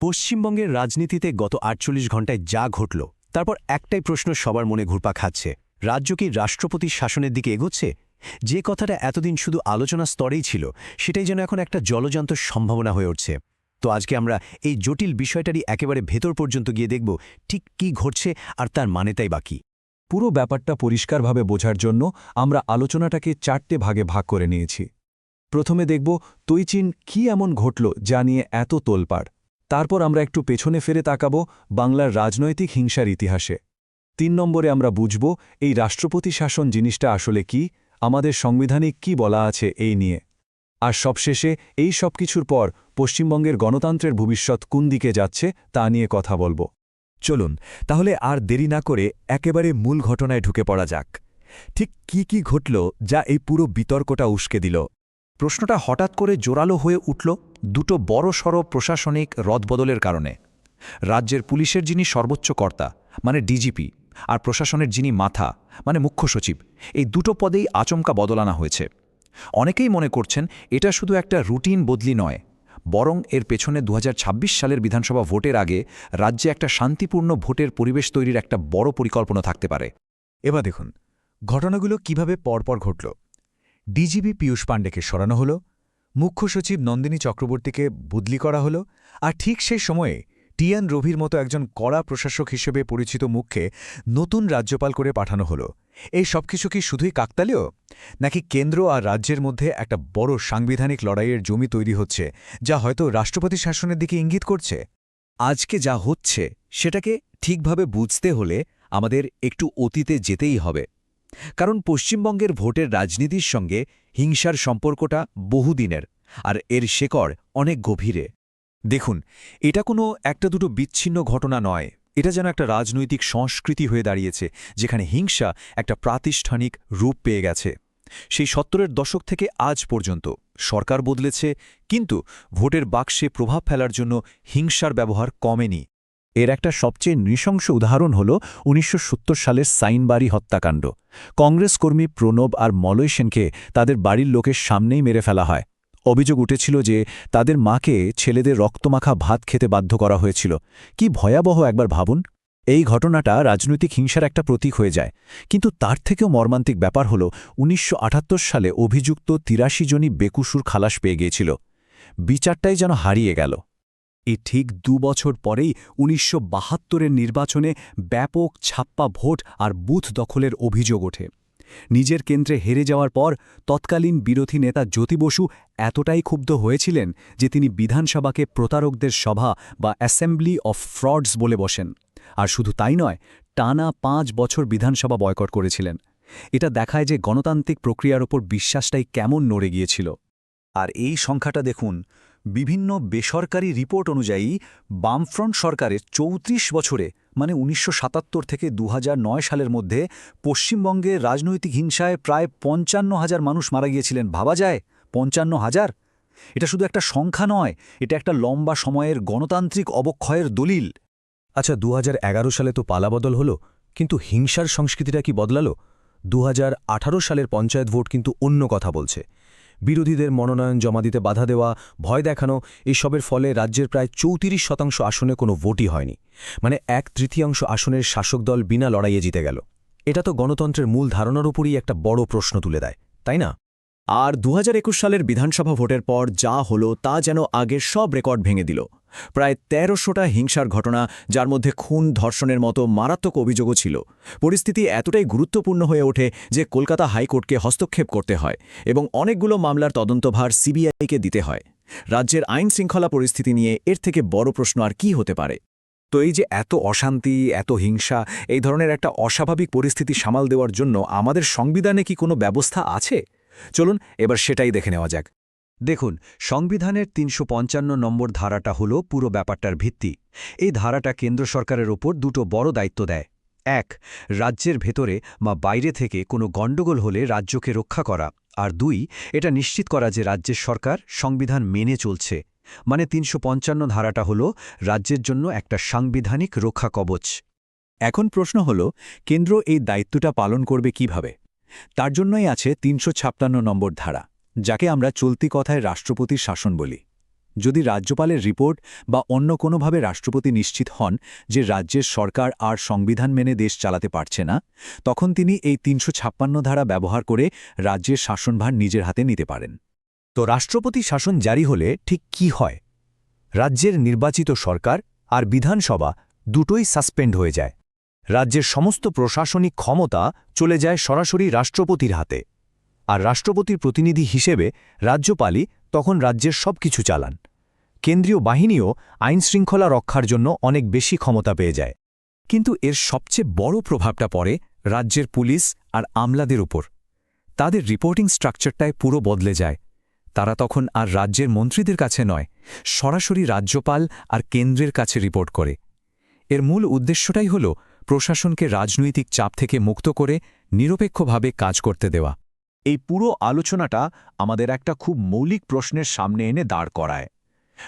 পশ্চিমবঙ্গের রাজনীতিতে গত ৪৮ ঘণ্টায় যা ঘটল তারপর একটাই প্রশ্ন সবার মনে ঘুরপাক খাচ্ছে, রাজ্য কি রাষ্ট্রপতির শাসনের দিকে এগোচ্ছে? যে কথাটা এতদিন শুধু আলোচনা স্তরেই ছিল সেটাই যেন এখন একটা জলজান্ত সম্ভাবনা হয়ে উঠছে। তো আজকে আমরা এই জটিল বিষয়টারই একেবারে ভেতর পর্যন্ত গিয়ে দেখব ঠিক কী ঘটছে আর তার মানেটাই বাকি। পুরো ব্যাপারটা পরিষ্কারভাবে বোঝার জন্য আমরা আলোচনাটাকে ৪টে ভাগে ভাগ করে নিয়েছি। প্রথমে দেখব তৈচিন কি এমন ঘটল যা নিয়ে এত তোলপাড়। তারপর আমরা একটু পেছনে ফিরে তাকাব বাংলার রাজনৈতিক হিংসার ইতিহাসে। ৩ নম্বরে আমরা বুঝব এই রাষ্ট্রপতি শাসন জিনিসটা আসলে কি, আমাদের সংবিধানে কি বলা আছে এই নিয়ে। আর সবশেষে এই সব কিছুর পর পশ্চিমবঙ্গের গণতন্ত্রের ভবিষ্যৎ কোন দিকে যাচ্ছে তা নিয়ে কথা বলব। চলুন তাহলে আর দেরি না করে একেবারে মূল ঘটনায় ঢুকে পড়া যাক। ঠিক কি ঘটল যা এই পুরো বিতর্কটা উস্কে দিল? প্রশ্নটা হঠাৎ করে জোরালো হয়ে উঠল দুটো বড়সড় প্রশাসনিক রদবদলের কারণে। রাজ্যের পুলিশের যিনি সর্বোচ্চ কর্তা মানে ডিজিপি আর প্রশাসনের যিনি মাথা মানে মুখ্য সচিব, এই দুটো পদেই আচমকা বদল আনা হয়েছে। অনেকেই মনে করছেন এটা শুধু একটা রুটিন বদলি নয়, বরং এর পেছনে ২০২৬ সালের বিধানসভা ভোটের আগে রাজ্যে একটা শান্তিপূর্ণ ভোটের পরিবেশ তৈরির একটা বড় পরিকল্পনা থাকতে পারে। এবার দেখুন ঘটনাগুলো কিভাবে পরপর ঘটল। ডিজিপি পীয়ূষ পাণ্ডেকে সরানো হল, মুখ্য সচিব নন্দিনী চক্রবর্তীকে বদলি করা হল, আর ঠিক সেই সময়ে টিএন রবির মতো একজন কড়া প্রশাসক হিসেবে পরিচিত মুখকে নতুন রাজ্যপাল করে পাঠানো হল। এই সবকিছু কি শুধুই কাকতালীয়, নাকি কেন্দ্র আর রাজ্যের মধ্যে একটা বড় সাংবিধানিক লড়াইয়ের জমি তৈরি হচ্ছে যা হয়তো রাষ্ট্রপতি শাসনের দিকে ইঙ্গিত করছে? আজকে যা হচ্ছে সেটাকে ঠিকভাবে বুঝতে হলে আমাদের একটু অতীতে যেতেই হবে, কারণ পশ্চিমবঙ্গের ভোটের রাজনীতির সঙ্গে হিংসার সম্পর্কটা বহুদিনের, আর এর শেকড় অনেক গভীরে। দেখুন, এটা কোনো একটা দুটো বিচ্ছিন্ন ঘটনা নয়, এটা যেন একটা রাজনৈতিক সংস্কৃতি হয়ে দাঁড়িয়েছে যেখানে হিংসা একটা প্রাতিষ্ঠানিক রূপ পেয়ে গেছে। সেই ৭০-এর দশক থেকে আজ পর্যন্ত সরকার বদলেছে, কিন্তু ভোটের বাক্সে প্রভাব ফেলার জন্য হিংসার ব্যবহার কমেনি। এর একটা সবচেয়ে নৃশংস উদাহরণ হল ১৯৭০ সালের সাইনবাড়ি হত্যাকাণ্ড। কংগ্রেস কর্মী প্রণব আর মলয় সেনকে তাদের বাড়ির লোকের সামনেই মেরে ফেলা হয়। অভিযোগ উঠেছিল যে তাদের মাকে ছেলেদের রক্তমাখা ভাত খেতে বাধ্য করা হয়েছিল। কি ভয়াবহ একবার ভাবুন। এই ঘটনাটা রাজনৈতিক হিংসার একটা প্রতীক হয়ে যায়, কিন্তু তার থেকেও মর্মান্তিক ব্যাপার হল ১৯৭৮ সালে অভিযুক্ত ৮৩ জনই বেকসুর খালাস পেয়ে গিয়েছিল। বিচারটাই যেন হারিয়ে গেল। ঠিক ২ বছর পরেই ১৯৭২-এর নির্বাচনে ব্যাপক ছাপ্পা ভোট আর বুথ দখলের অভিযোগ ওঠে। নিজের কেন্দ্রে হেরে যাওয়ার পর তৎকালীন বিরোধী নেতা জ্যোতি বসু এতটাই ক্ষুব্ধ হয়েছিলেন যে তিনি বিধানসভাকে প্রতারকদের সভা বা অ্যাসেম্বলি অফ ফ্রডস বলে বসেন। আর শুধু তাই নয়, টানা ৫ বছর বিধানসভা বয়কট করেছিলেন। এটা দেখায় যে গণতান্ত্রিক প্রক্রিয়ার ওপর বিশ্বাসটাই কেমন নড়ে গিয়েছিল। আর এই সংখ্যাটা দেখুন, বিভিন্ন বেসরকারি রিপোর্ট অনুযায়ী বামফ্রন্ট সরকারের ৩৪ বছরে মানে ১৯৭৭ থেকে ২০০৯ সালের মধ্যে পশ্চিমবঙ্গে রাজনৈতিক হিংসায় প্রায় ৫৫,০০০ মানুষ মারা গিয়েছিলেন। ভাবা যায় ৫৫,০০০! এটা শুধু একটা সংখ্যা নয়, এটা একটা লম্বা সময়ের গণতান্ত্রিক অবক্ষয়ের দলিল। আচ্ছা, ২০১১ সালে তো পালাবদল হলো, কিন্তু হিংসার সংস্কৃতিটা কি বদলালো? ২০১৮ সালের পঞ্চায়েত ভোট কিন্তু অন্য কথা বলছে। বিরোধীদের মনোনয়ন জমা দিতে বাধা দেওয়া, ভয় দেখানো, এসবের ফলে রাজ্যের প্রায় ৩৪% আসনে কোনো ভোটই হয়নি। মানে ১/৩ আসনের শাসক দল বিনা লড়াইয়ে জিতে গেল। এটা তো গণতন্ত্রের মূল ধারণার উপরই একটা বড় প্রশ্ন তুলে দেয়, তাই না? আর ২০২১ সালের বিধানসভা ভোটের পর যা হলো তা যেন আগের সব রেকর্ড ভেঙে দিল। প্রায় ১৩০০টা হিংসার ঘটনা, যার মধ্যে খুন, ধর্ষণের মতো মারাত্মক অভিযোগও ছিল। পরিস্থিতি এতটাই গুরুত্বপূর্ণ হয়ে ওঠে যে কলকাতা হাইকোর্টকে হস্তক্ষেপ করতে হয় এবং অনেকগুলো মামলার তদন্তভার সিবিআইকে দিতে হয়। রাজ্যের আইন শৃঙ্খলা পরিস্থিতি নিয়ে এর থেকে বড় প্রশ্ন আর কি হতে পারে? তো এই যে এত অশান্তি, এত হিংসা, এই ধরনের একটা অস্বাভাবিক পরিস্থিতি সামাল দেওয়ার জন্য আমাদের সংবিধানে কি কোনো ব্যবস্থা আছে? চলুন এবার সেটাই দেখে নেওয়া যাক। দেখুন, সংবিধানের ৩৫৫ নম্বর ধারাটা হল পুরো ব্যাপারটার ভিত্তি। এই ধারাটা কেন্দ্র সরকারের ওপর দুটো বড় দায়িত্ব দেয়। ১. রাজ্যের ভেতরে বা বাইরে থেকে কোনো গণ্ডগোল হলে রাজ্যকে রক্ষা করা, আর ২. এটা নিশ্চিত করা যে রাজ্যের সরকার সংবিধান মেনে চলছে। মানে ৩৫৫ ধারাটা হল রাজ্যের জন্য একটা সাংবিধানিক রক্ষা কবচ। এখন প্রশ্ন হল, কেন্দ্র এই দায়িত্বটা পালন করবে কিভাবে? তার জন্যই আছে ৩৫৬ নম্বর ধারা, যাকে আমরা চলতি কথায় রাষ্ট্রপতির শাসন বলি। যদি রাজ্যপালের রিপোর্ট বা অন্য কোনোভাবে রাষ্ট্রপতি নিশ্চিত হন যে রাজ্যের সরকার আর সংবিধান মেনে দেশ চালাতে পারছে না, তখন তিনি এই ৩৫৬ ধারা ব্যবহার করে রাজ্যের শাসনভার নিজের হাতে নিতে পারেন। তো রাষ্ট্রপতি শাসন জারি হলে ঠিক কি হয়? রাজ্যের নির্বাচিত সরকার আর বিধানসভা দুটোই সাসপেন্ড হয়ে যায়। রাজ্যের সমস্ত প্রশাসনিক ক্ষমতা চলে যায় সরাসরি রাষ্ট্রপতির হাতে, আর রাষ্ট্রপতির প্রতিনিধি হিসেবে রাজ্যপালই তখন রাজ্যের সবকিছু চালান। কেন্দ্রীয় বাহিনীও আইনশৃঙ্খলা রক্ষার জন্য অনেক বেশি ক্ষমতা পেয়ে যায়। কিন্তু এর সবচেয়ে বড় প্রভাবটা পড়ে রাজ্যের পুলিশ আর আমলাদের উপর। তাদের রিপোর্টিং স্ট্রাকচারটায় পুরো বদলে যায়। তারা তখন আর রাজ্যের মন্ত্রীদের কাছে নয়, সরাসরি রাজ্যপাল আর কেন্দ্রের কাছে রিপোর্ট করে। এর মূল উদ্দেশ্যটাই হল প্রশাসনকে রাজনৈতিক চাপ থেকে মুক্ত করে নিরপেক্ষভাবে কাজ করতে দেওয়া। এই পুরো আলোচনাটা আমাদের একটা খুব মৌলিক প্রশ্নের সামনে এনে দাঁড় করায়।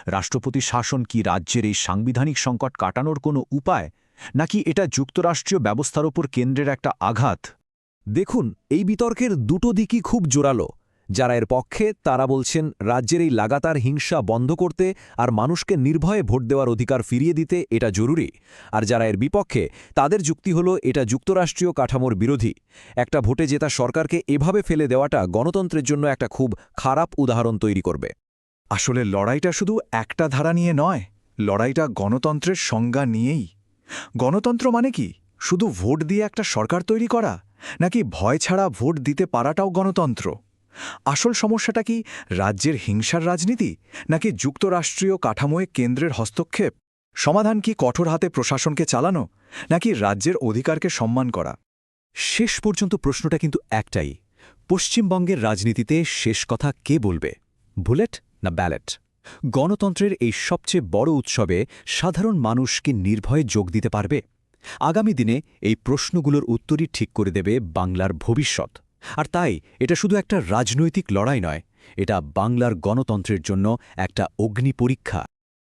রাষ্ট্রপতি শাসন কি রাজ্যের এই সাংবিধানিক সংকট কাটানোর কোনো উপায়, নাকি এটা যুক্তরাষ্ট্রীয় ব্যবস্থার ওপর কেন্দ্রের একটা আঘাত? দেখুন, এই বিতর্কের দুটো দিকই খুব জোরালো। যারা এর পক্ষে তারা বলছেন রাজ্যের এই লাগাতার হিংসা বন্ধ করতে আর মানুষকে নির্ভয়ে ভোট দেওয়ার অধিকার ফিরিয়ে দিতে এটা জরুরি। আর যারা এর বিপক্ষে তাদের যুক্তি হলো এটা যুক্তরাষ্ট্রীয় কাঠামোর বিরোধী। একটা ভোটে জেতা সরকারকে এভাবে ফেলে দেওয়াটা গণতন্ত্রের জন্য একটা খুব খারাপ উদাহরণ তৈরি করবে। আসলে লড়াইটা শুধু একটা ধারা নিয়ে নয়, লড়াইটা গণতন্ত্রের সংজ্ঞা নিয়েই। গণতন্ত্র মানে কি? শুধু ভোট দিয়ে একটা সরকার তৈরি করা, নাকি ভয় ছাড়া ভোট দিতে পারাটাও গণতন্ত্র? আসল সমস্যাটা কি রাজ্যের হিংসার রাজনীতি, নাকি যুক্তরাষ্ট্রীয় কাঠামোয় কেন্দ্রের হস্তক্ষেপ? সমাধান কি কঠোর হাতে প্রশাসনকে চালানো, নাকি রাজ্যের অধিকারকে সম্মান করা? শেষ পর্যন্ত প্রশ্নটা কিন্তু একটাই, পশ্চিমবঙ্গের রাজনীতিতে শেষ কথা কে বলবে, বুলেট না ব্যালট? গণতন্ত্রের এই সবচেয়ে বড় উৎসবে সাধারণ মানুষ কি নির্ভয়ে যোগ দিতে পারবে? আগামী দিনে এই প্রশ্নগুলোর উত্তরই ঠিক করে দেবে বাংলার ভবিষ্যৎ। আর তাই এটা শুধু একটা রাজনৈতিক লড়াই নয়, এটা বাংলার গণতন্ত্রের জন্য একটা অগ্নি পরীক্ষা।